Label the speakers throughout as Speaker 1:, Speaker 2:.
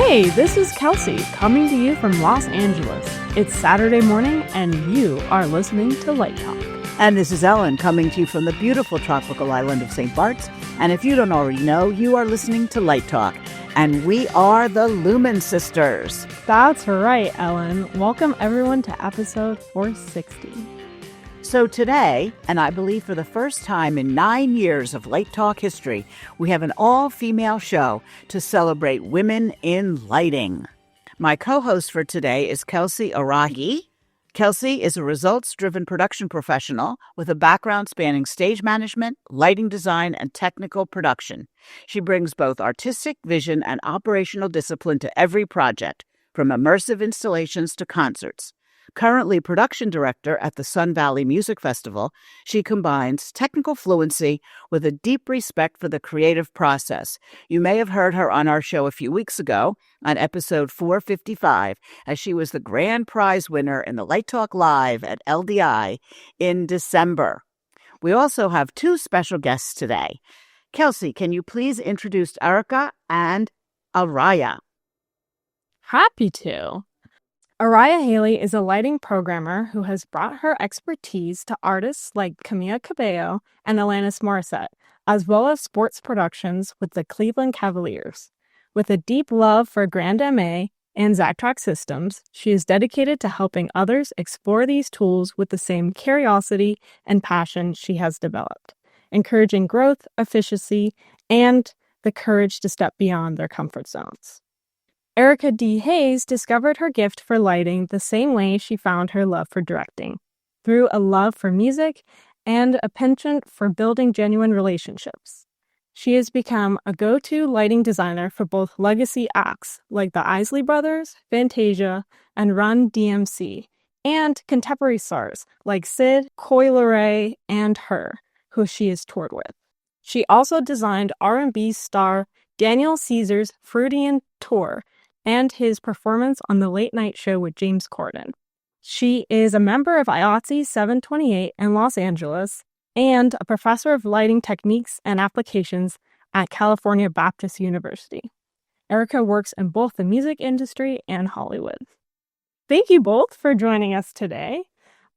Speaker 1: Hey, this is Kelsey coming to you from Los Angeles. It's Saturday morning and you are listening to Light Talk.
Speaker 2: And this is Ellen coming to you from the beautiful tropical island of St. Bart's. And if you don't already know, you are listening to Light Talk. And we are the Lumen Sisters.
Speaker 1: That's right, Ellen. Welcome everyone to episode 460.
Speaker 2: So today, and I believe for the first time in 9 years of Light Talk history, we have an all-female show to celebrate women in lighting. My co-host for today is Kelsey Aria. Kelsey is a results-driven production professional with a background spanning stage management, lighting design, and technical production. She brings both artistic vision and operational discipline to every project, from immersive installations to concerts. Currently production director at the Sun Valley Music Festival, she combines technical fluency with a deep respect for the creative process. You may have heard her on our show a few weeks ago on episode 455, as she was the grand prize winner in the Light Talk Live at LDI in December. We also have two special guests today. Kelsey, can you please introduce Aria and Aria?
Speaker 1: Happy to. Aria Hailey is a lighting programmer who has brought her expertise to artists like Camila Cabello and Alanis Morissette, as well as sports productions with the Cleveland Cavaliers. With a deep love for Grand MA and Zactrack systems, she is dedicated to helping others explore these tools with the same curiosity and passion she has developed, encouraging growth, efficiency, and the courage to step beyond their comfort zones. Erica D. Hayes discovered her gift for lighting the same way she found her love for directing, through a love for music and a penchant for building genuine relationships. She has become a go-to lighting designer for both legacy acts like the Isley Brothers, Fantasia, and Run DMC, and contemporary stars like Sid, Coi Leray, and Her, who she has toured with. She also designed R&B star Daniel Caesar's Freudian Tour and his performance on The Late Night Show with James Corden. She is a member of IATSE 728 in Los Angeles and a professor of lighting techniques and applications at California Baptist University. Erica works in both the music industry and Hollywood. Thank you both for joining us today.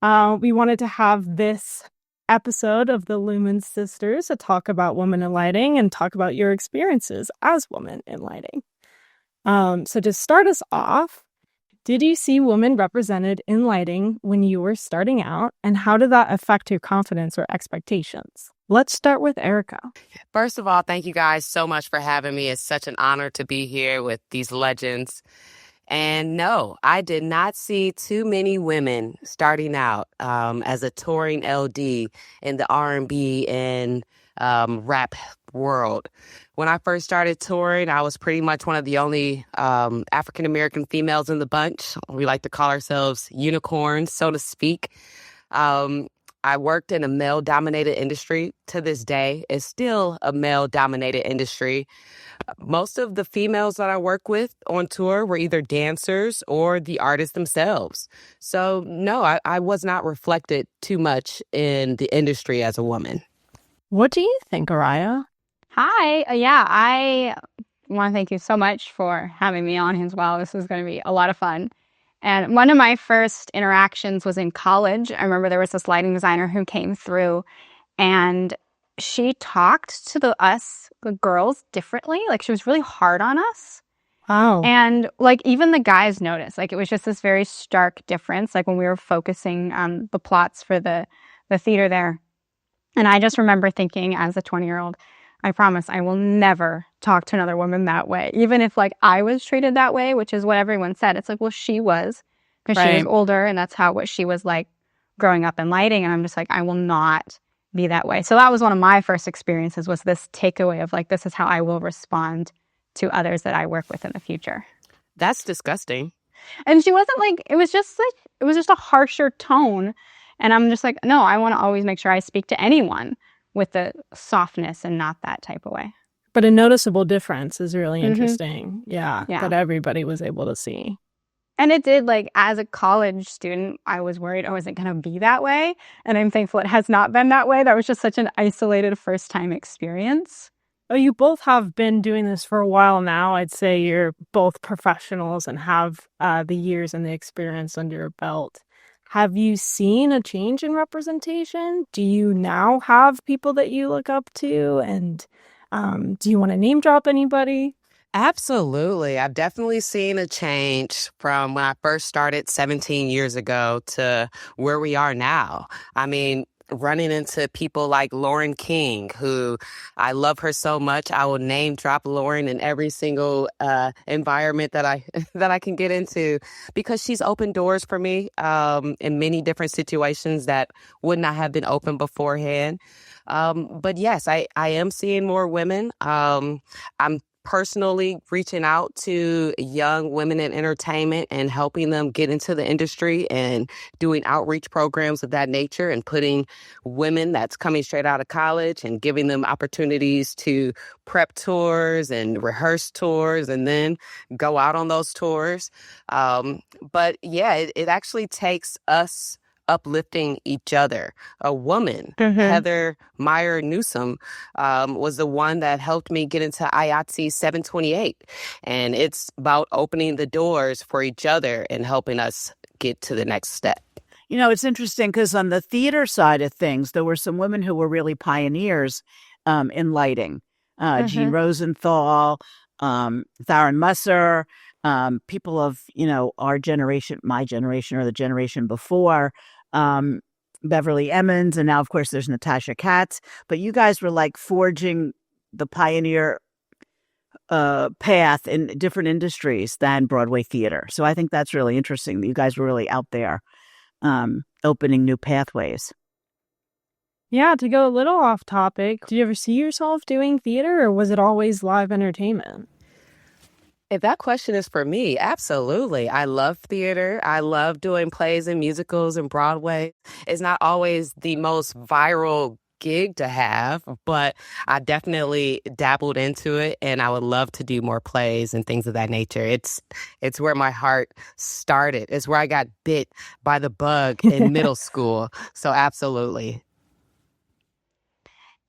Speaker 1: We wanted to have this episode of the Lumen Sisters to talk about women in lighting and talk about your experiences as women in lighting. So to start us off, did you see women represented in lighting when you were starting out, and how did that affect your confidence or expectations? Let's start with Erica.
Speaker 3: First of all, thank you guys so much for having me. It's such an honor to be here with these legends. And no, I did not see too many women starting out as a touring LD in the R&B and rap world. When I first started touring, I was pretty much one of the only African-American females in the bunch. We like to call ourselves unicorns, so to speak. I worked in a male-dominated industry. To this day, it's still a male-dominated industry. Most of the females that I work with on tour were either dancers or the artists themselves. So no, I was not reflected too much in the industry as a woman.
Speaker 1: What do you think, Aria?
Speaker 4: Hi. I want to thank you so much for having me on as well. This is going to be a lot of fun. And one of my first interactions was in college. I remember there was this lighting designer who came through, and she talked to the girls differently. Like, she was really hard on us.
Speaker 1: Wow.
Speaker 4: And like, even the guys noticed. Like, it was just this very stark difference, like when we were focusing on the plots for the theater there. And I just remember thinking, as a 20-year-old, I promise I will never talk to another woman that way. Even if like I was treated that way, which is what everyone said. It's like, well, she was, because she was older, and that's what she was like growing up in lighting. And I'm just like, I will not be that way. So that was one of my first experiences, was this takeaway of like, this is how I will respond to others that I work with in the future.
Speaker 3: That's disgusting.
Speaker 4: And she wasn't like, it was just a harsher tone. And I'm just like, no, I want to always make sure I speak to anyone with the softness and not that type of way.
Speaker 1: But a noticeable difference is really
Speaker 4: Mm-hmm.
Speaker 1: interesting. Yeah, that everybody was able to see.
Speaker 4: And it did, like, as a college student, I was worried, oh, is it going to be that way? And I'm thankful it has not been that way. That was just such an isolated first-time experience.
Speaker 1: Oh, you both have been doing this for a while now. I'd say you're both professionals and have the years and the experience under your belt. Have you seen a change in representation? Do you now have people that you look up to? And do you want to name drop anybody?
Speaker 3: Absolutely. I've definitely seen a change from when I first started 17 years ago to where we are now. I mean, running into people like Lauren King, who I love her so much. I will name drop Lauren in every single environment that I that I can get into, because she's opened doors for me in many different situations that would not have been open beforehand. But yes, I am seeing more women. I'm personally reaching out to young women in entertainment and helping them get into the industry and doing outreach programs of that nature and putting women that's coming straight out of college and giving them opportunities to prep tours and rehearse tours and then go out on those tours. But yeah, it actually takes us uplifting each other. A woman, Heather Meyer Newsom, was the one that helped me get into IATSE 728. And it's about opening the doors for each other and helping us get to the next step.
Speaker 2: You know, it's interesting because on the theater side of things, there were some women who were really pioneers in lighting. Jean Rosenthal, Theron Musser, people of, our generation, my generation, or the generation before, Beverly Emmons, and now, of course, there's Natasha Katz. But you guys were like forging the pioneer path in different industries than Broadway theater. So I think that's really interesting that you guys were really out there opening new pathways.
Speaker 1: Yeah, to go a little off topic, did you ever see yourself doing theater, or was it always live entertainment?
Speaker 3: If that question is for me, absolutely. I love theater. I love doing plays and musicals and Broadway. It's not always the most viral gig to have, but I definitely dabbled into it, and I would love to do more plays and things of that nature. It's where my heart started. It's where I got bit by the bug in middle school. So absolutely.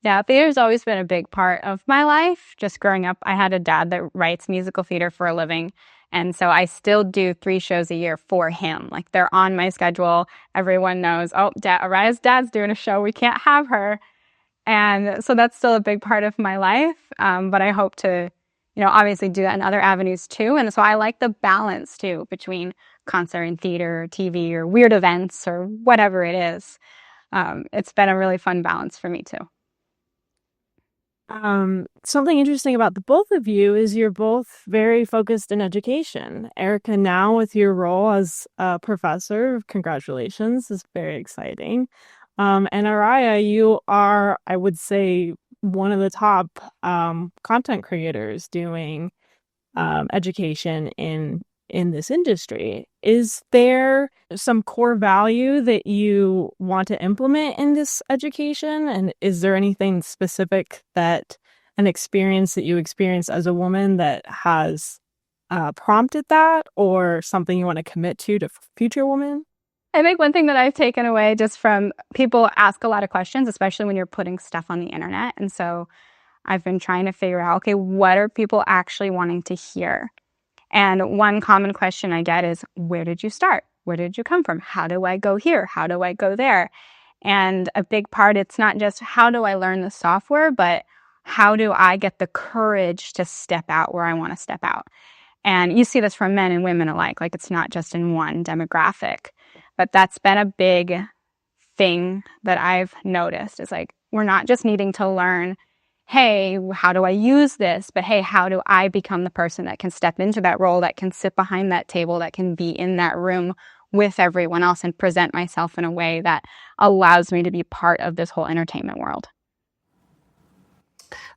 Speaker 4: Yeah, theater's always been a big part of my life. Just growing up, I had a dad that writes musical theater for a living. And so I still do 3 shows a year for him. Like, they're on my schedule. Everyone knows, oh, Aria's dad's doing a show. We can't have her. And so that's still a big part of my life. But I hope to, obviously do that in other avenues too. And so I like the balance too between concert and theater, or TV, or weird events, or whatever it is. It's been a really fun balance for me too.
Speaker 1: Something interesting about the both of you is you're both very focused in education. Erica, now with your role as a professor, congratulations, is very exciting. And Aria, you are, I would say, one of the top content creators doing education in this industry. Is there some core value that you want to implement in this education? And is there anything specific that an experience that you experience as a woman that has prompted that, or something you want to commit to future women?
Speaker 4: I think one thing that I've taken away just from people ask a lot of questions, especially when you're putting stuff on the internet. And so I've been trying to figure out, okay, what are people actually wanting to hear? And one common question I get is, where did you start? Where did you come from? How do I go here? How do I go there? And a big part, it's not just how do I learn the software, but how do I get the courage to step out where I want to step out? And you see this from men and women alike. Like, it's not just in one demographic. But that's been a big thing that I've noticed, is like, we're not just needing to learn, hey, how do I use this? But hey, how do I become the person that can step into that role, that can sit behind that table, that can be in that room with everyone else and present myself in a way that allows me to be part of this whole entertainment world?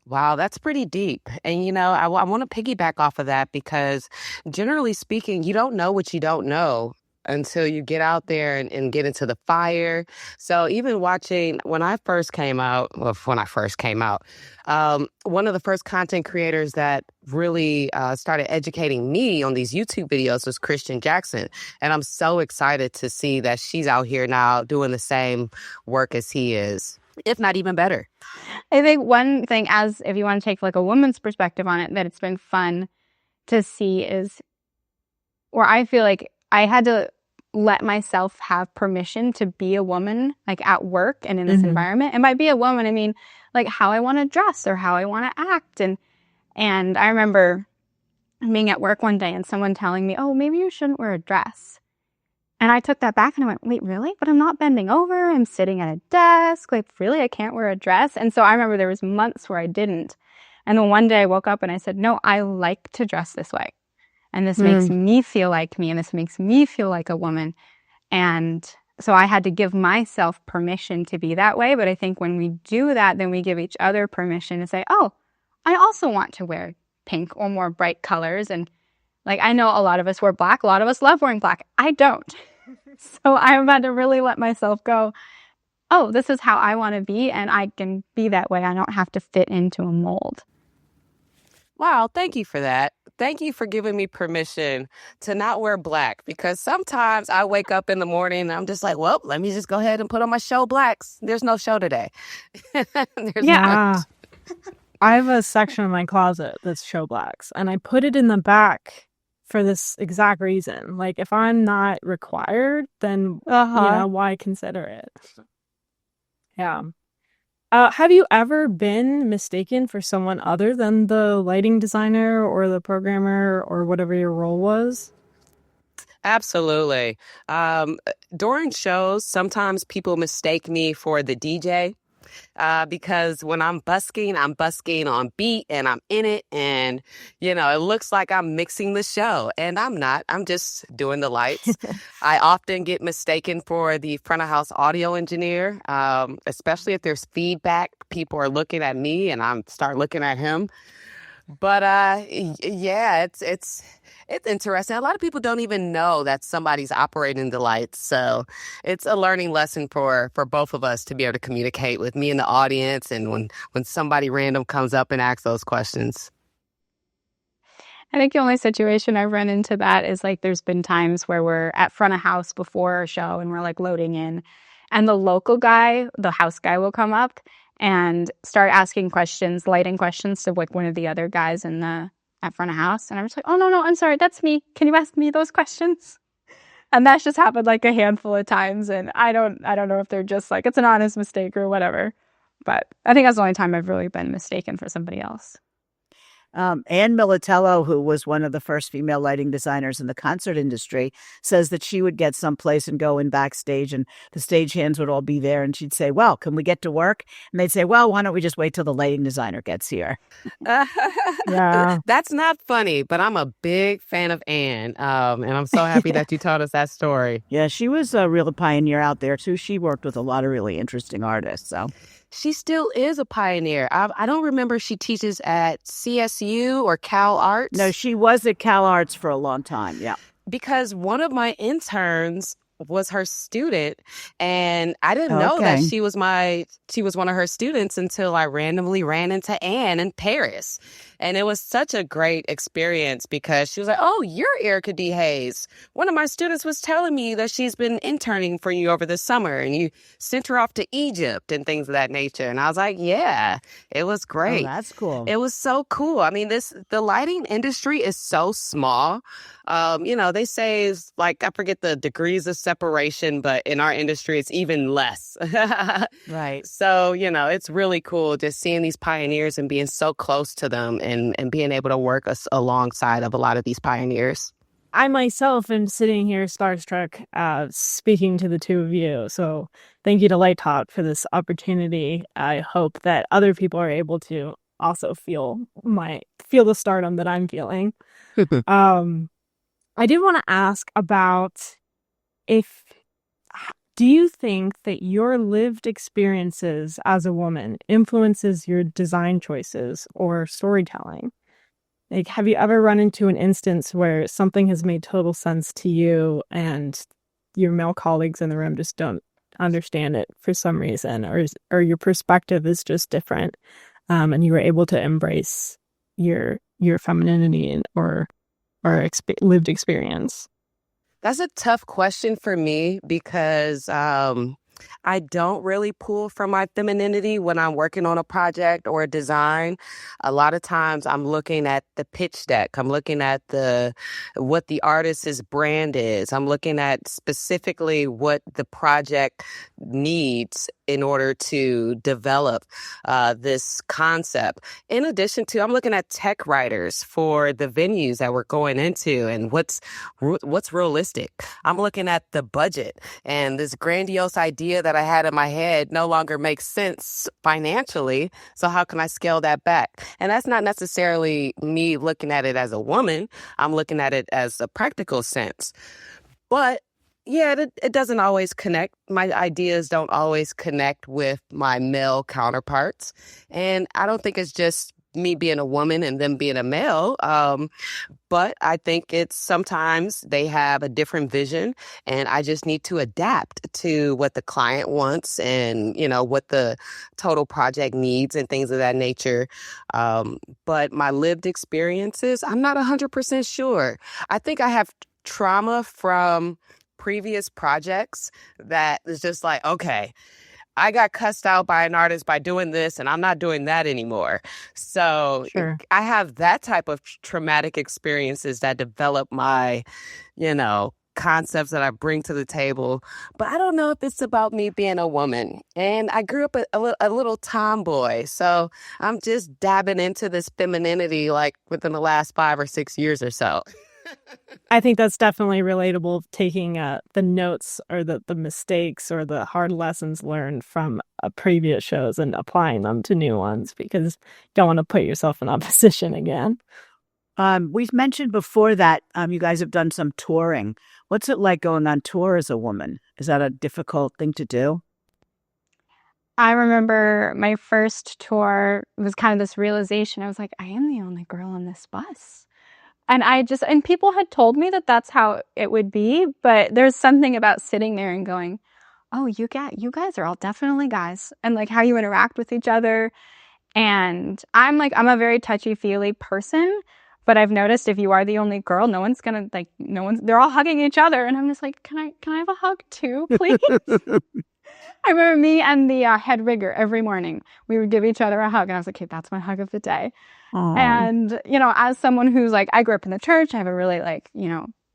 Speaker 3: Wow, that's pretty deep. And, I want to piggyback off of that because generally speaking, you don't know what you don't know until you get out there and get into the fire. So even watching when I first came out, well, when I first came out, one of the first content creators that really started educating me on these YouTube videos was Christian Jackson. And I'm so excited to see that she's out here now doing the same work as he is, if not even better.
Speaker 4: I think one thing, as if you want to take like a woman's perspective on it, that it's been fun to see is where I feel like I had to let myself have permission to be a woman, like at work and in this environment. And by be a woman, I mean like how I want to dress or how I want to act. And I remember being at work one day and someone telling me, "Oh, maybe you shouldn't wear a dress." And I took that back and I went, "Wait, really? But I'm not bending over. I'm sitting at a desk. Like, really, I can't wear a dress." And so I remember there was months where I didn't. And then one day I woke up and I said, "No, I like to dress this way. And this makes me feel like me. And this makes me feel like a woman." And so I had to give myself permission to be that way. But I think when we do that, then we give each other permission to say, "Oh, I also want to wear pink or more bright colors." And like, I know a lot of us wear black. A lot of us love wearing black. I don't. So I've had to really let myself go, "Oh, this is how I want to be, and I can be that way. I don't have to fit into a mold."
Speaker 3: Wow, thank you for that. Thank you for giving me permission to not wear black because sometimes I wake up in the morning and I'm just like, well, let me just go ahead and put on my show blacks. There's no show today. There's
Speaker 1: Yeah. I have a section in my closet that's show blacks, and I put it in the back for this exact reason. Like, if I'm not required, then, why consider it? Yeah. Have you ever been mistaken for someone other than the lighting designer or the programmer or whatever your role was?
Speaker 3: Absolutely. Um, During shows, sometimes people mistake me for the DJ. Because when I'm busking on beat and I'm in it. And, it looks like I'm mixing the show and I'm not. I'm just doing the lights. I often get mistaken for the front of house audio engineer, especially if there's feedback. People are looking at me and I'm start looking at him. But yeah, it's interesting. A lot of people don't even know that somebody's operating the lights. So it's a learning lesson for both of us to be able to communicate with me and the audience and when somebody random comes up and asks those questions.
Speaker 4: I think the only situation I've run into that is like there's been times where we're at front of house before a show and we're like loading in, and the local guy, the house guy, will come up and start asking questions, lighting questions to like one of the other guys in the at front of house. And I'm just like, "Oh, no, no, I'm sorry, that's me. Can you ask me those questions?" And that's just happened like a handful of times. And I don't know if they're just like, it's an honest mistake or whatever. But I think that's the only time I've really been mistaken for somebody else.
Speaker 2: Ann Militello, who was one of the first female lighting designers in the concert industry, says that she would get someplace and go in backstage and the stagehands would all be there. And she'd say, "Well, can we get to work?" And they'd say, "Well, why don't we just wait till the lighting designer gets here?"
Speaker 1: Yeah.
Speaker 3: That's not funny, but I'm a big fan of Anne. And I'm so happy that you told us that story.
Speaker 2: Yeah, she was a real pioneer out there, too. She worked with a lot of really interesting artists. So
Speaker 3: She still is a pioneer. I don't remember if she teaches at CSU or Cal Arts.
Speaker 2: no, she was at Cal Arts for a long time. Yeah.
Speaker 3: Because one of my interns was her student, and I didn't know that
Speaker 2: Okay.
Speaker 3: she was one of her students until I randomly ran into Anne in Paris. And it was such a great experience because she was like, "Oh, you're Erica D. Hayes. One of my students was telling me that she's been interning for you over the summer and you sent her off to Egypt and things of that nature." And I was like, "Yeah, it was
Speaker 2: Oh,
Speaker 3: great."
Speaker 2: that's cool.
Speaker 3: It was so cool. I mean, the lighting industry is so small. They say it's like, I forget the degrees of separation, but in our industry, it's even less.
Speaker 2: Right.
Speaker 3: So, it's really cool just seeing these pioneers and being so close to them and being able to work alongside of a lot of these pioneers.
Speaker 1: I myself am sitting here starstruck speaking to the two of you. So thank you to Light Talk for this opportunity. I hope that other people are able to also feel the stardom that I'm feeling. I did want to ask about if Do you think that your lived experiences as a woman influences your design choices or storytelling? Like, have you ever run into an instance where something has made total sense to you and your male colleagues in the room just don't understand it for some reason, or your perspective is just different, and you were able to embrace your femininity or lived experience?
Speaker 3: That's a tough question for me because I don't really pull from my femininity when I'm working on a project or a design. A lot of times I'm looking at the pitch deck. I'm looking at what the artist's brand is. I'm looking at specifically what the project needs in order to develop this concept. In addition to, I'm looking at tech writers for the venues that we're going into and what's realistic. I'm looking at the budget, and this grandiose idea that I had in my head no longer makes sense financially. So how can I scale that back? And that's not necessarily me looking at it as a woman. I'm looking at it as a practical sense. But yeah, it doesn't always connect. My ideas don't always connect with my male counterparts. And I don't think it's just me being a woman and them being a male. But I think it's sometimes they have a different vision, and I just need to adapt to what the client wants and, what the total project needs and things of that nature. But my lived experiences, I'm not 100% sure. I think I have trauma from previous projects that is just like, okay, I got cussed out by an artist by doing this, and I'm not doing that anymore. So
Speaker 1: Sure.
Speaker 3: I have that type of traumatic experiences that develop my, concepts that I bring to the table. But I don't know if it's about me being a woman. And I grew up a little tomboy. So I'm just dabbing into this femininity like within the last 5 or 6 years or so.
Speaker 1: I think that's definitely relatable, taking the notes or the mistakes or the hard lessons learned from previous shows and applying them to new ones, because you don't want to put yourself in that position again.
Speaker 2: We've mentioned before that you guys have done some touring. What's it like going on tour as a woman? Is that a difficult thing to do?
Speaker 4: I remember my first tour was kind of this realization. I was like, I am the only girl on this bus. And people had told me that that's how it would be, but there's something about sitting there and going, oh, you guys are all definitely guys, and like how you interact with each other. And I'm a very touchy-feely person, but I've noticed if you are the only girl, they're all hugging each other. And I'm just like, can I have a hug too, please? I remember me and the head rigger every morning, we would give each other a hug. And I was like, okay, that's my hug of the day.
Speaker 2: Aww.
Speaker 4: And, as someone who's like, I grew up in the church, I have a really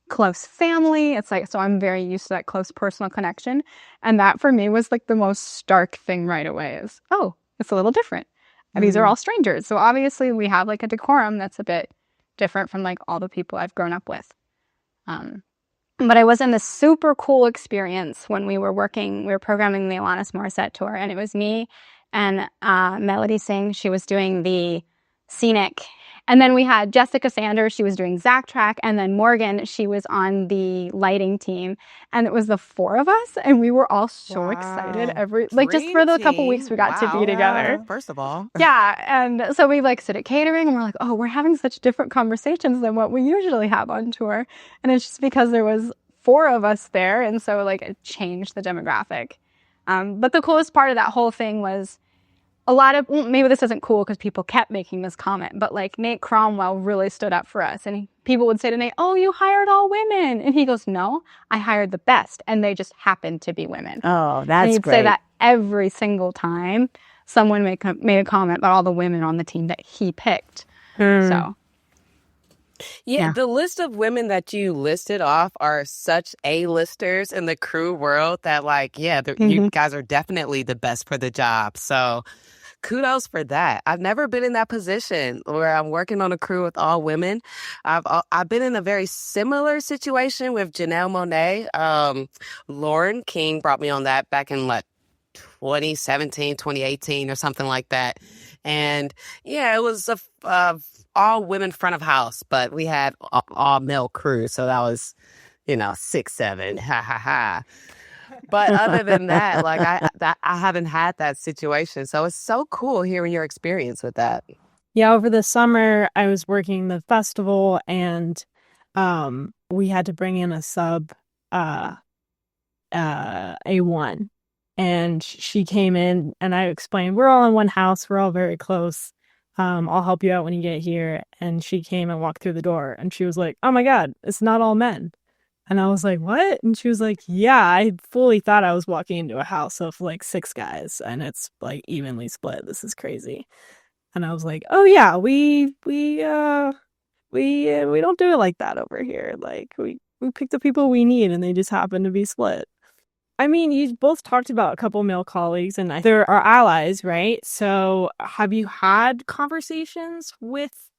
Speaker 4: close family. It's like, so I'm very used to that close personal connection. And that for me was like the most stark thing right away is, oh, it's a little different. And these are all strangers. So obviously we have like a decorum that's a bit different from like all the people I've grown up with. But I was in this super cool experience when we were programming the Alanis Morissette tour, and it was me and Melody Singh. She was doing the scenic. And then we had Jessica Sanders, she was doing Zack Track, and then Morgan, she was on the lighting team. And it was the 4 of us, and we were all so excited just for the couple weeks we got to be together.
Speaker 3: First of all.
Speaker 4: Yeah, and so we sit at catering, and we're like, oh, we're having such different conversations than what we usually have on tour. And it's just because there was 4 of us there, and so it changed the demographic. But the coolest part of that whole thing was maybe this isn't cool because people kept making this comment, but Nate Cromwell really stood up for us. And people would say to Nate, oh, you hired all women. And he goes, no, I hired the best. And they just happened to be women.
Speaker 2: Oh, that's
Speaker 4: and he'd
Speaker 2: great.
Speaker 4: say that every single time someone made a comment about all the women on the team that he picked. So.
Speaker 3: Yeah, the list of women that you listed off are such A-listers in the crew world that you guys are definitely the best for the job. So kudos for that. I've never been in that position where I'm working on a crew with all women. I've been in a very similar situation with Janelle Monáe. Lauren King brought me on that back in 2017, 2018 or something like that. And yeah, it was a all women front of house, but we had all male crew. So that was, 6-7. Ha ha ha. But other than that, like I haven't had that situation. So it's so cool hearing your experience with that.
Speaker 1: Yeah, over the summer I was working the festival and we had to bring in a sub uh A1 and she came in and I explained we're all in one house, we're all very close. I'll help you out when you get here. And she came and walked through the door and she was like, "Oh my God, it's not all men." And I was like, "What?" And she was like, "Yeah, I fully thought I was walking into a house of like 6 guys and it's like evenly split. This is crazy." And I was like, "Oh yeah, we don't do it like that over here. Like we pick the people we need and they just happen to be split." I mean, you both talked about a couple male colleagues and they're our allies, right? So have you had conversations with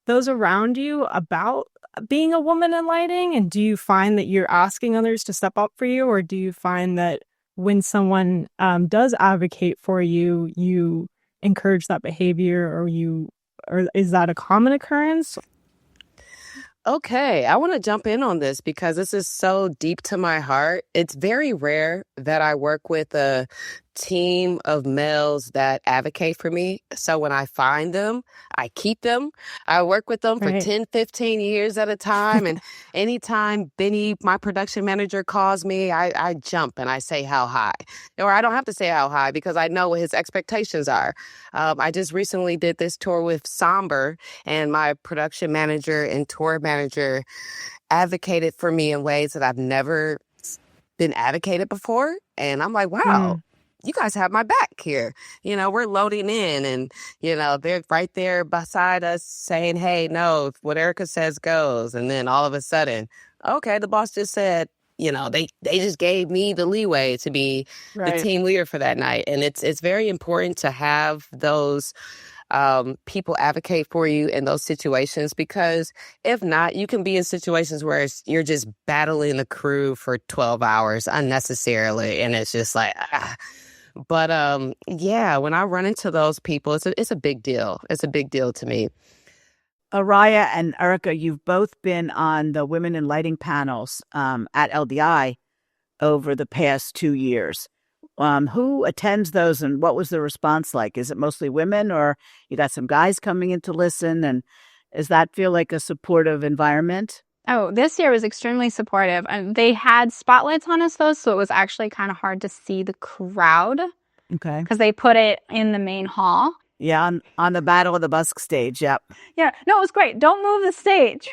Speaker 1: those around you about being a woman in lighting? And do you find that you're asking others to step up for you? Or do you find that when someone does advocate for you, you encourage that behavior or is that a common occurrence?
Speaker 3: Okay, I want to jump in on this because this is so deep to my heart. It's very rare that I work with a team of males that advocate for me. So when I find them, I keep them. I work with them for
Speaker 1: Right.
Speaker 3: 10, 15 years at a time. And anytime Benny, my production manager, calls me, I jump and I say how high. Or I don't have to say how high because I know what his expectations are. I just recently did this tour with Somber, and my production manager and tour manager advocated for me in ways that I've never been advocated before. And I'm like, wow,
Speaker 1: Mm,
Speaker 3: you guys have my back here. We're loading in and, they're right there beside us saying, hey, no, what Erica says goes. And then all of a sudden, okay, the boss just said, they just gave me the leeway to be the
Speaker 1: right.
Speaker 3: team leader for that night. And it's very important to have those people advocate for you in those situations, because if not, you can be in situations where you're just battling the crew for 12 hours unnecessarily. And it's just like, ah. But yeah, when I run into those people, it's a big deal. It's a big deal to me.
Speaker 2: Aria and Erica, you've both been on the Women in Lighting panels at LDI over the past 2 years. Who attends those and what was the response like? Is it mostly women or you got some guys coming in to listen? And does that feel like a supportive environment?
Speaker 4: Oh, this year was extremely supportive. And they had spotlights on us, though, so it was actually kind of hard to see the crowd
Speaker 2: Okay.
Speaker 4: because they put it in the main hall.
Speaker 2: Yeah, on the Battle of the Busk stage. Yep.
Speaker 4: Yeah, no, it was great. Don't move the stage.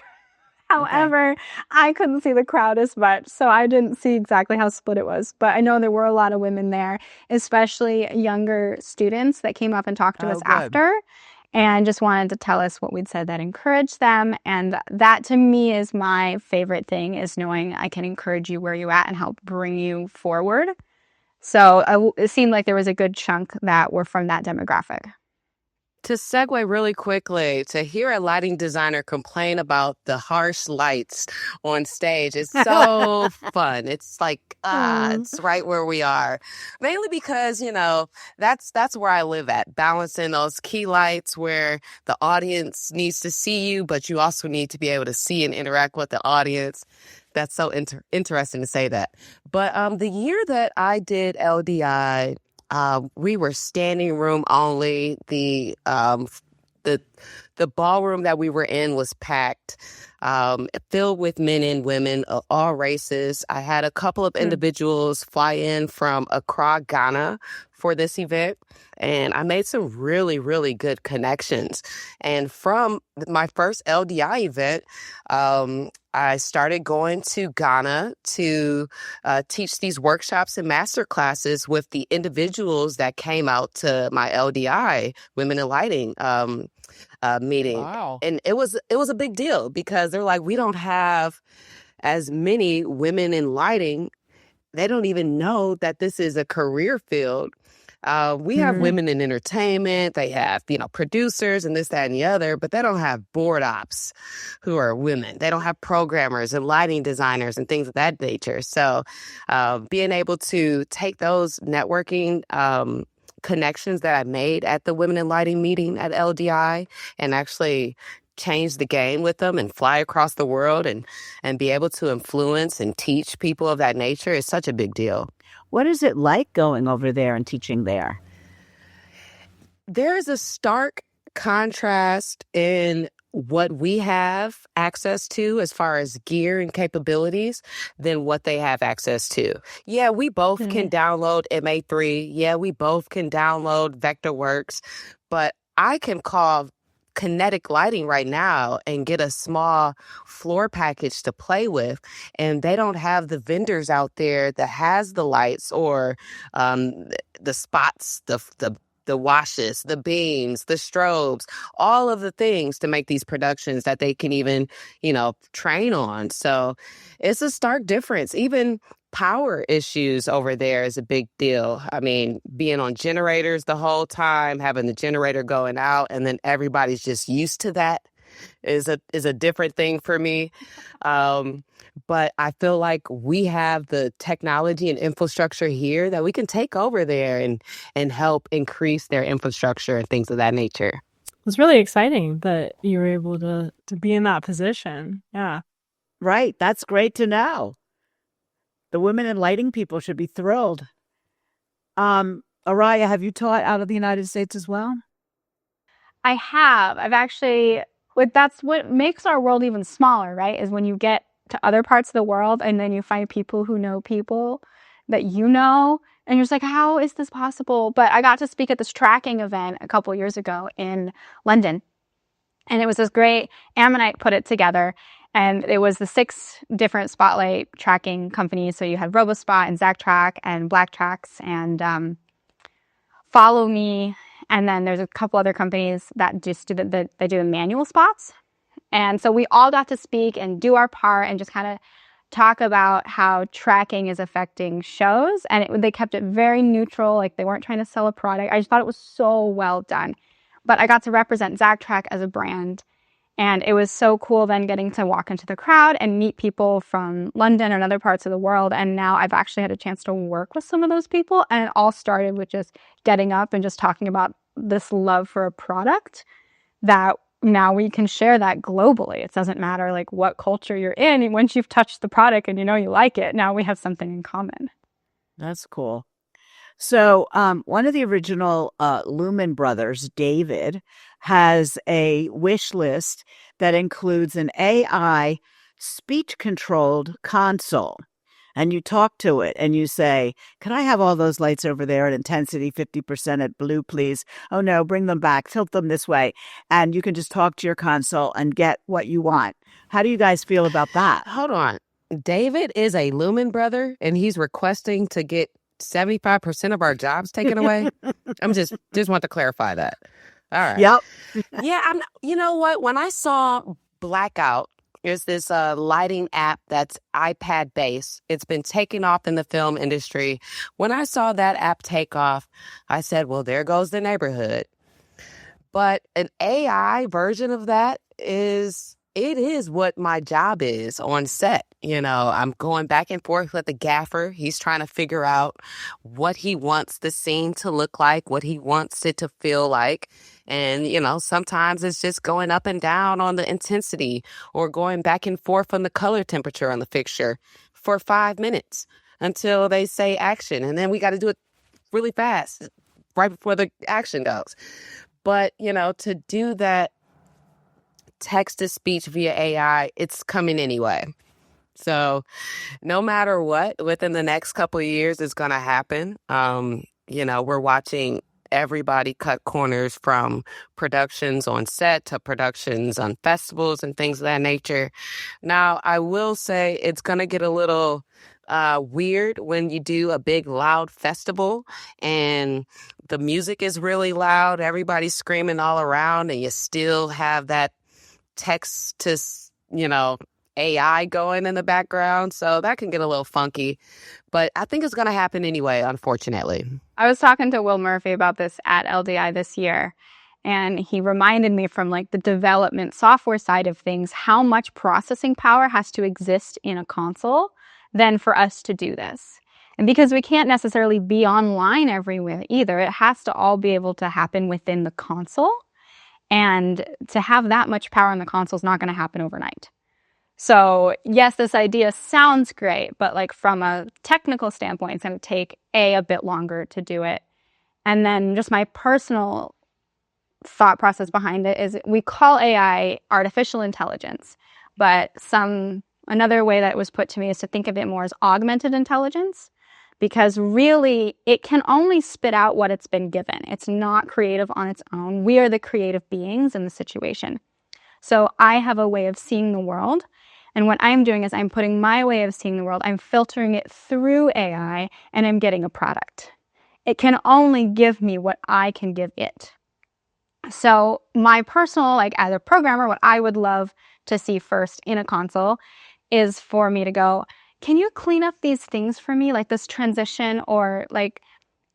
Speaker 2: Okay.
Speaker 4: However, I couldn't see the crowd as much, so I didn't see exactly how split it was. But I know there were a lot of women there, especially younger students that came up and talked to us
Speaker 2: Oh, good.
Speaker 4: after and just wanted to tell us what we'd said that encouraged them. And that to me is my favorite thing, is knowing I can encourage you where you're at and help bring you forward. So it seemed like there was a good chunk that were from that demographic.
Speaker 3: To segue really quickly, to hear a lighting designer complain about the harsh lights on stage is so fun. It's like,
Speaker 1: Aw.
Speaker 3: it's right where we are. Mainly because, that's where I live at, balancing those key lights where the audience needs to see you, but you also need to be able to see and interact with the audience. That's so interesting to say that. But the year that I did LDI, we were standing room only. The the ballroom that we were in was packed, filled with men and women of all races. I had a couple of
Speaker 1: Mm.
Speaker 3: individuals fly in from Accra, Ghana, for this event, and I made some really, really good connections. And from my first LDI event, I started going to Ghana to teach these workshops and master classes with the individuals that came out to my LDI Women in Lighting meeting.
Speaker 1: Wow.
Speaker 3: And it was a big deal because they're like, we don't have as many women in lighting. They don't even know that this is a career field. We have
Speaker 1: Mm.
Speaker 3: women in entertainment. They have, producers and this, that, and the other, but they don't have board ops who are women. They don't have programmers and lighting designers and things of that nature. So being able to take those networking connections that I made at the Women in Lighting meeting at LDI and actually change the game with them and fly across the world and be able to influence and teach people of that nature is such a big deal.
Speaker 2: What is it like going over there and teaching there?
Speaker 3: There is a stark contrast in what we have access to as far as gear and capabilities than what they have access to. Yeah, we both can download MA3. Yeah, we both can download Vectorworks, but I can call Kinetic Lighting right now and get a small floor package to play with, and they don't have the vendors out there that has the lights or the spots, the washes, the beams, the strobes, all of the things to make these productions that they can even, train on. So it's a stark difference. Even power issues over there is a big deal. I mean, being on generators the whole time, having the generator going out, and then everybody's just used to that is a different thing for me. But I feel like we have the technology and infrastructure here that we can take over there and help increase their infrastructure and things of that nature.
Speaker 1: It's really exciting that you were able to be in that position. Yeah.
Speaker 2: Right. That's great to know. The women in lighting people should be thrilled. Aria, have you taught out of the United States as well?
Speaker 4: I have. I've actually, that's what makes our world even smaller, right? Is when you get to other parts of the world and then you find people who know people that and you're just like, how is this possible? But I got to speak at this tracking event a couple years ago in London. And it was this great, Ammonite put it together. And it was the 6 different spotlight tracking companies. So you had RoboSpot and ZacTrack and BlackTracks and Follow Me. And then there's a couple other companies that just do they do the manual spots. And so we all got to speak and do our part and just kind of talk about how tracking is affecting shows. And they kept it very neutral, like they weren't trying to sell a product. I just thought it was so well done. But I got to represent ZacTrack as a brand. And it was so cool then getting to walk into the crowd and meet people from London and other parts of the world. And now I've actually had a chance to work with some of those people. And it all started with just getting up and just talking about this love for a product that now we can share that globally. It doesn't matter like what culture you're in. And once you've touched the product and you like it, now we have something in common.
Speaker 2: That's cool. So one of the original Lumen brothers, David, has a wish list that includes an AI speech-controlled console. And you talk to it and you say, can I have all those lights over there at intensity 50% at blue, please? Oh, no, bring them back. Tilt them this way. And you can just talk to your console and get what you want. How do you guys feel about that?
Speaker 3: Hold on. David is a Lumen brother and he's requesting to get 75% of our jobs taken away. I'm just want to clarify that. All right.
Speaker 2: Yep.
Speaker 3: Yeah. You know what? When I saw Blackout, there's this lighting app that's iPad based. It's been taken off in the film industry. When I saw that app take off, I said, well, there goes the neighborhood. But an AI version of that is what my job is on set. I'm going back and forth with the gaffer. He's trying to figure out what he wants the scene to look like, what he wants it to feel like. And, sometimes it's just going up and down on the intensity or going back and forth on the color temperature on the fixture for 5 minutes until they say action. And then we got to do it really fast right before the action goes. But, to do that text to speech via AI, it's coming anyway. So no matter what, within the next couple of years, it's going to happen. We're watching everybody cut corners from productions on set to productions on festivals and things of that nature. Now, I will say it's going to get a little weird when you do a big loud festival and the music is really loud, everybody's screaming all around, and you still have that text to, AI going in the background. So that can get a little funky, but I think it's going to happen anyway, unfortunately.
Speaker 4: I was talking to Will Murphy about this at LDI this year, and he reminded me from the development software side of things, how much processing power has to exist in a console than for us to do this. And because we can't necessarily be online everywhere either, it has to all be able to happen within the console. And to have that much power in the console is not going to happen overnight. So yes, this idea sounds great, but like from a technical standpoint, it's going to take a bit longer to do it. And then just my personal thought process behind it is we call AI artificial intelligence, but another way that it was put to me is to think of it more as augmented intelligence, because really it can only spit out what it's been given. It's not creative on its own. We are the creative beings in the situation. So I have a way of seeing the world. And what I'm doing is I'm putting my way of seeing the world, I'm filtering it through AI, and I'm getting a product. It can only give me what I can give it. So my personal, like as a programmer, what I would love to see first in a console is for me to go, can you clean up these things for me, like this transition, or like,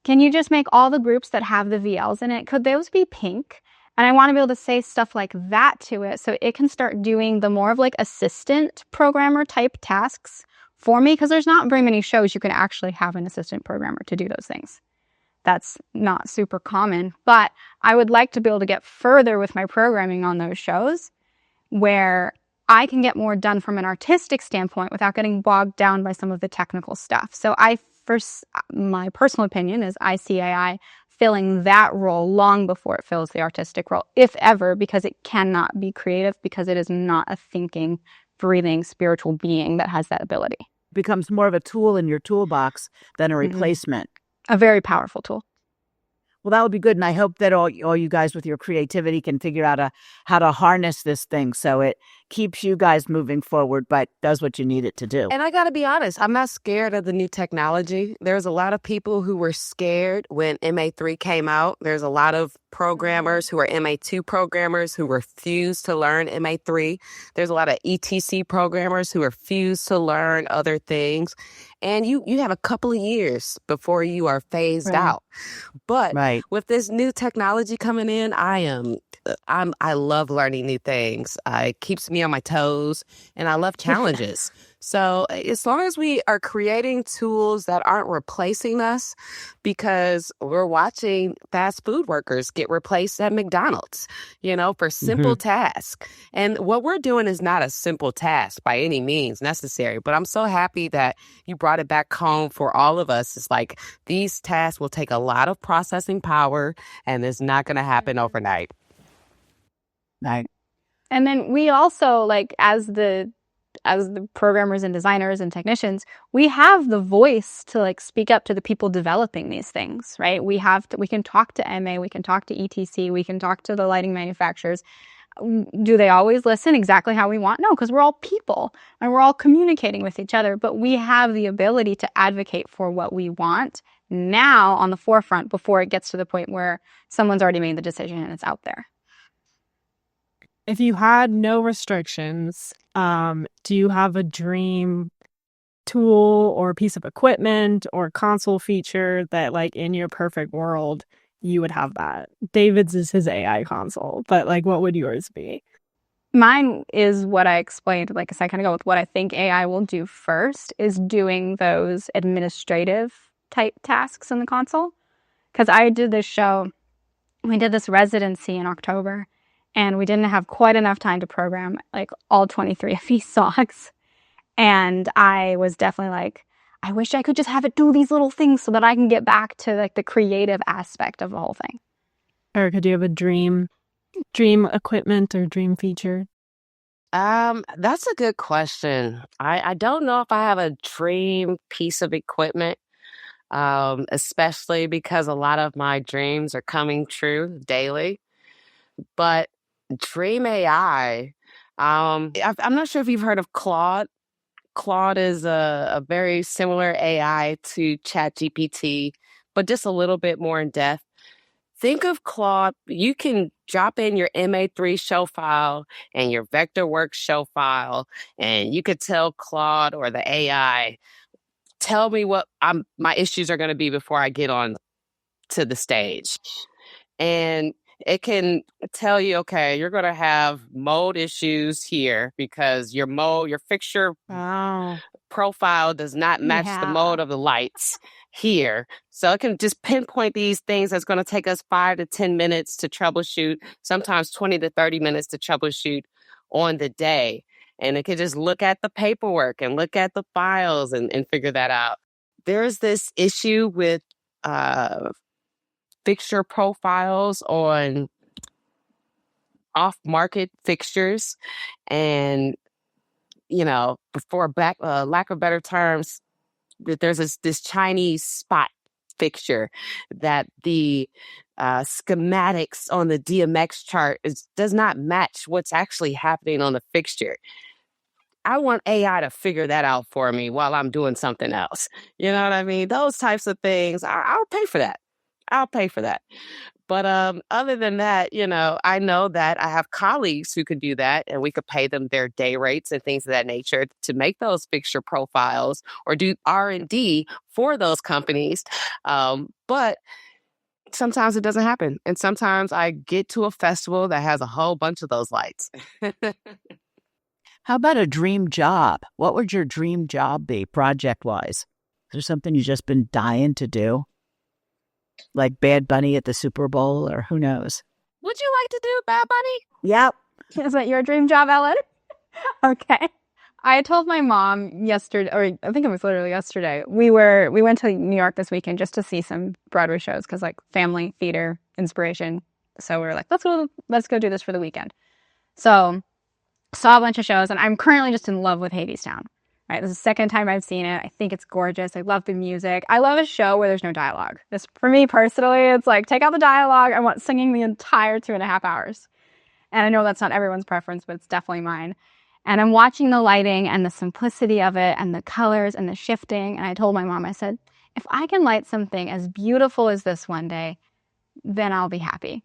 Speaker 4: can you just make all the groups that have the VLs in it, could those be pink? And I want to be able to say stuff like that to it so it can start doing the more of like assistant programmer type tasks for me, because there's not very many shows you can actually have an assistant programmer to do those things. That's not super common, but I would like to be able to get further with my programming on those shows where I can get more done from an artistic standpoint without getting bogged down by some of the technical stuff. So my personal opinion is I see AI filling that role long before it fills the artistic role, if ever, because it cannot be creative, because it is not a thinking, breathing, spiritual being that has that ability.
Speaker 2: It becomes more of a tool in your toolbox than a replacement.
Speaker 4: A very powerful tool.
Speaker 2: Well, that would be good. And I hope that all you guys with your creativity can figure out how to harness this thing so it keeps you guys moving forward, but does what you need it to do.
Speaker 3: And I got to be honest, I'm not scared of the new technology. There's a lot of people who were scared when MA3 came out. There's a lot of programmers who are MA2 programmers who refuse to learn MA3. There's a lot of ETC programmers who refuse to learn other things. And you have a couple of years before you are phased out. But with this new technology coming in, I love learning new things. It keeps me on my toes, and I love challenges. So as long as we are creating tools that aren't replacing us, because we're watching fast food workers get replaced at McDonald's, for simple tasks. And what we're doing is not a simple task by any means necessary, but I'm so happy that you brought it back home for all of us. It's like these tasks will take a lot of processing power, and it's not going to happen overnight.
Speaker 2: Right.
Speaker 4: And then we also, like, as the programmers and designers and technicians, we have the voice to like speak up to the people developing these things, right? We can talk to MA, we can talk to ETC, we can talk to the lighting manufacturers. Do they always listen exactly how we want? No, because we're all people and we're all communicating with each other, but we have the ability to advocate for what we want now on the forefront before it gets to the point where someone's already made the decision and it's out there.
Speaker 1: If you had no restrictions, do you have a dream tool or piece of equipment or console feature that, like, in your perfect world, you would have that? David's is his AI console, but like, what would yours be?
Speaker 4: Mine is what I explained like a second ago with what I think AI will do first is doing those administrative type tasks in the console. Because I did this show, we did this residency in October, and we didn't have quite enough time to program like all 23 of these songs. And I was definitely like, I wish I could just have it do these little things so that I can get back to like the creative aspect of the whole thing.
Speaker 1: Erica, do you have a dream equipment or dream feature?
Speaker 3: That's a good question. I don't know if I have a dream piece of equipment, especially because a lot of my dreams are coming true daily. But Dream AI, I'm not sure if you've heard of Claude. Claude is a very similar AI to ChatGPT, but just a little bit more in depth. Think of Claude, you can drop in your MA3 show file and your Vectorworks show file, and you could tell Claude or the AI, tell me what my issues are going to be before I get on to the stage. And it can tell you, okay, you're going to have mode issues here because your fixture profile does not match the mode of the lights here. So it can just pinpoint these things that's going to take us 5 to 10 minutes to troubleshoot, sometimes 20 to 30 minutes to troubleshoot on the day. And it can just look at the paperwork and look at the files and figure that out. There's this issue with fixture profiles on off-market fixtures. And, for lack of better terms, there's this Chinese spot fixture that the schematics on the DMX chart does not match what's actually happening on the fixture. I want AI to figure that out for me while I'm doing something else. You know what I mean? Those types of things, I'll pay for that. I'll pay for that. But other than that, I know that I have colleagues who could do that, and we could pay them their day rates and things of that nature to make those fixture profiles or do R&D for those companies. But sometimes it doesn't happen. And sometimes I get to a festival that has a whole bunch of those lights.
Speaker 2: How about a dream job? What would your dream job be, project-wise? Is there something you've just been dying to do? Like Bad Bunny at the Super Bowl, or who knows?
Speaker 3: Would you like to do Bad Bunny?
Speaker 2: Yep.
Speaker 4: Is that your dream job, Ellen? Okay. I told my mom yesterday, or I think it was literally yesterday, we went to New York this weekend just to see some Broadway shows because family, theater, inspiration. So we were like, let's go do this for the weekend. So saw a bunch of shows, and I'm currently just in love with Hadestown. Right, this is the second time I've seen it. I think it's gorgeous. I love the music. I love a show where there's no dialogue. This, for me personally, it's like, take out the dialogue. I want singing the entire 2.5 hours. And I know that's not everyone's preference, but it's definitely mine. And I'm watching the lighting and the simplicity of it and the colors and the shifting. And I told my mom, I said, if I can light something as beautiful as this one day, then I'll be happy.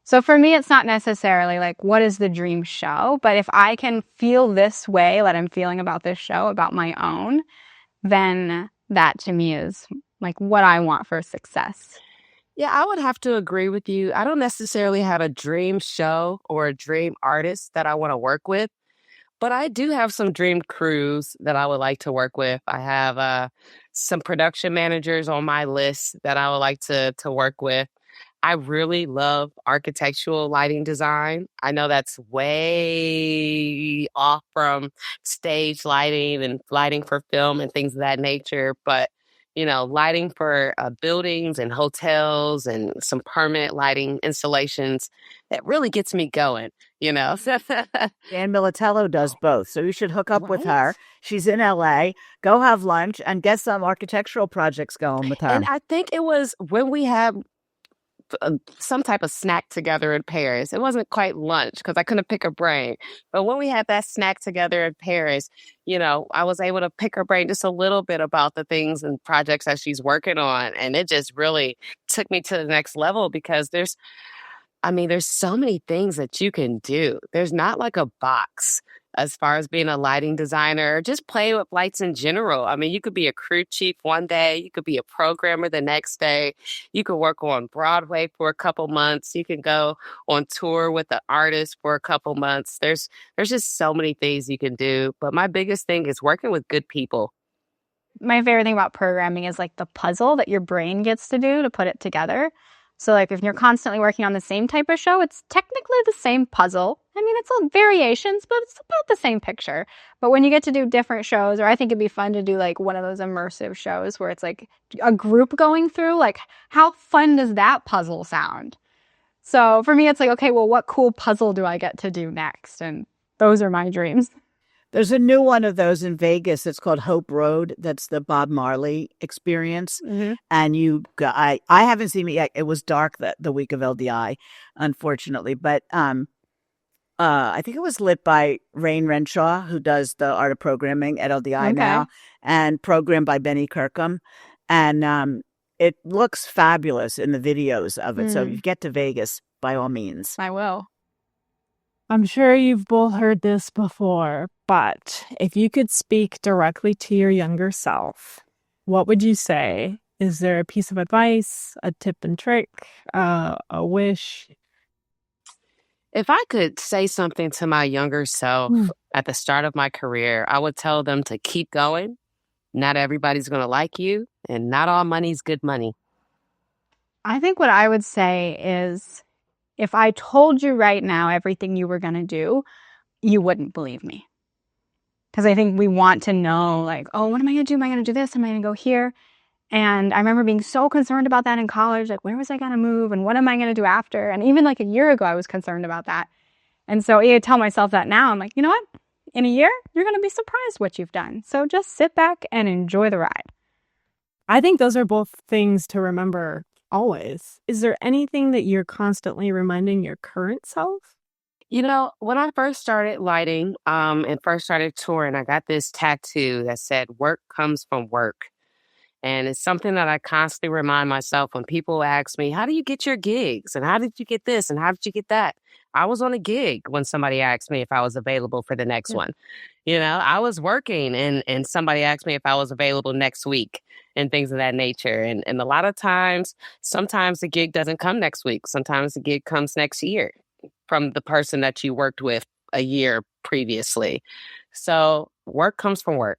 Speaker 4: So for me, it's not necessarily what is the dream show, but if I can feel this way that I'm feeling about this show, about my own, then that to me is what I want for success.
Speaker 3: Yeah, I would have to agree with you. I don't necessarily have a dream show or a dream artist that I want to work with, but I do have some dream crews that I would like to work with. I have some production managers on my list that I would like to work with. I really love architectural lighting design. I know that's way off from stage lighting and lighting for film and things of that nature, but lighting for buildings and hotels and some permanent lighting installations, that really gets me going, Dan
Speaker 2: Militello does both, so you should hook up with her. She's in LA. Go have lunch and get some architectural projects going with her.
Speaker 3: And I think it was when we had some type of snack together in Paris. It wasn't quite lunch because I couldn't pick her brain. But when we had that snack together in Paris, I was able to pick her brain just a little bit about the things and projects that she's working on. And it just really took me to the next level because there's so many things that you can do. There's not a box as far as being a lighting designer, just play with lights in general. You could be a crew chief one day. You could be a programmer the next day. You could work on Broadway for a couple months. You can go on tour with the artist for a couple months. There's just so many things you can do. But my biggest thing is working with good people.
Speaker 4: My favorite thing about programming is the puzzle that your brain gets to do to put it together. So if you're constantly working on the same type of show, it's technically the same puzzle. It's all variations, but it's about the same picture. But when you get to do different shows, or I think it'd be fun to do one of those immersive shows where it's a group going through, how fun does that puzzle sound? So for me, it's okay, well, what cool puzzle do I get to do next? And those are my dreams.
Speaker 2: There's a new one of those in Vegas. It's called Hope Road. That's the Bob Marley experience. Mm-hmm. And I haven't seen it yet. It was dark the week of LDI, unfortunately. But I think it was lit by Rain Renshaw, who does the art of programming at LDI now, and programmed by Benny Kirkham. And it looks fabulous in the videos of it. So if you get to Vegas, by all means.
Speaker 4: I will.
Speaker 1: I'm sure you've both heard this before, but if you could speak directly to your younger self, what would you say? Is there a piece of advice, a tip and trick, a wish?
Speaker 3: If I could say something to my younger self at the start of my career, I would tell them to keep going, Not everybody's going to like you, and not all money's good money.
Speaker 4: I think what I would say is if I told you right now everything you were going to do, you wouldn't believe me. Because I think we want to know, like, oh, what am I going to do? Am I going to do this? Am I going to go here? And I remember being so concerned about that in college. Like, where was I going to move? And what am I going to do after? And even like a year ago, I was concerned about that. And so I tell myself that now. I'm like, you know what? In a year, you're going to be surprised what you've done. So just sit back and enjoy the ride.
Speaker 1: I think those are both things to remember always. Is there anything that you're constantly reminding your current self?
Speaker 3: You know, when I first started lighting and first started touring, I got this tattoo that said, work comes from work. And it's something that I constantly remind myself when people ask me, how do you get your gigs? And how did you get this? And how did you get that? I was on a gig when somebody asked me if I was available for the next one. You know, I was working and somebody asked me if I was available next week and things of that nature. And a lot of times, sometimes the gig doesn't come next week. Sometimes the gig comes next year from the person that you worked with a year previously. So work comes from work.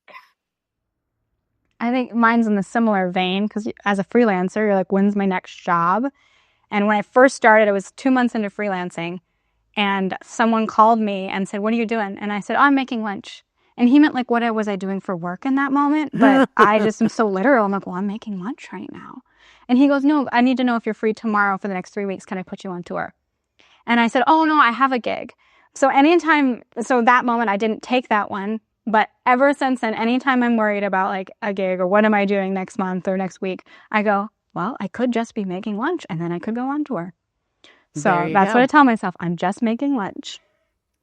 Speaker 4: I think mine's in the similar vein because as a freelancer, you're like, when's my next job? And when I first started, I was 2 months into freelancing, and someone called me and said, what are you doing? And I said, oh, I'm making lunch. And he meant like, what was I doing for work in that moment? But I just am so literal. I'm like, well, I'm making lunch right now. And he goes, no, I need to know if you're free tomorrow for the next 3 weeks. Can I put you on tour? And I said, oh, no, I have a gig. So that moment, I didn't take that one. But ever since then, anytime I'm worried about like a gig or what am I doing next month or next week, I go, well, I could just be making lunch and then I could go on tour. So that's what I tell myself. I'm just making lunch.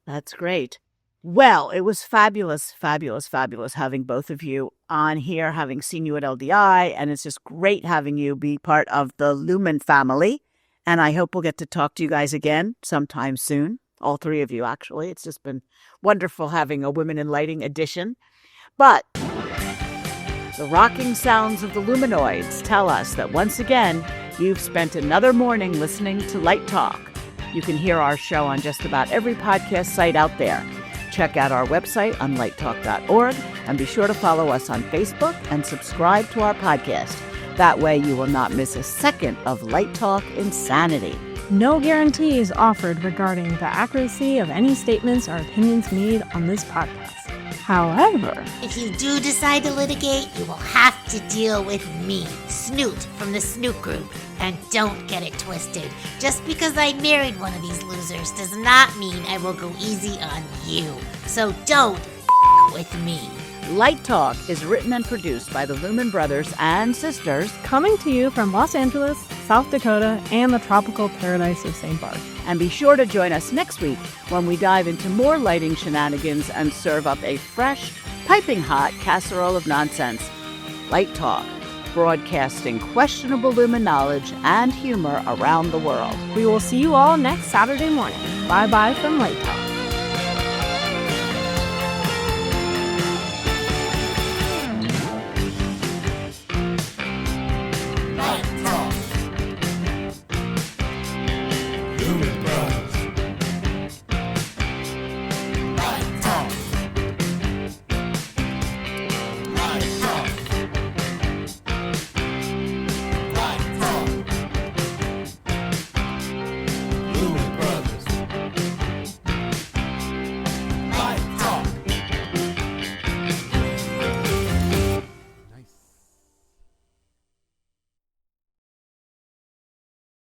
Speaker 2: That's great. Well, it was fabulous, fabulous, fabulous having both of you on here, having seen you at LDI. And it's just great having you be part of the Lumen family. And I hope we'll get to talk to you guys again sometime soon. All three of you, actually. It's just been wonderful having a Women in Lighting edition. But the rocking sounds of the Luminoids tell us that once again, you've spent another morning listening to Light Talk. You can hear our show on just about every podcast site out there. Check out our website on lighttalk.org and be sure to follow us on Facebook and subscribe to our podcast. That way you will not miss a second of Light Talk insanity.
Speaker 1: No guarantees offered regarding the accuracy of any statements or opinions made on this podcast. However,
Speaker 5: if you do decide to litigate, you will have to deal with me, Snoot, from the Snoot Group. And don't get it twisted. Just because I married one of these losers does not mean I will go easy on you. So don't with me.
Speaker 2: Light Talk is written and produced by the Lumen brothers and sisters,
Speaker 1: coming to you from Los Angeles, South Dakota, and the tropical paradise of St. Barth.
Speaker 2: And be sure to join us next week when we dive into more lighting shenanigans and serve up a fresh, piping hot casserole of nonsense. Light Talk, broadcasting questionable Lumen knowledge and humor around the world.
Speaker 1: We will see you all next Saturday morning. Bye-bye from Light Talk.
Speaker 6: Lumen.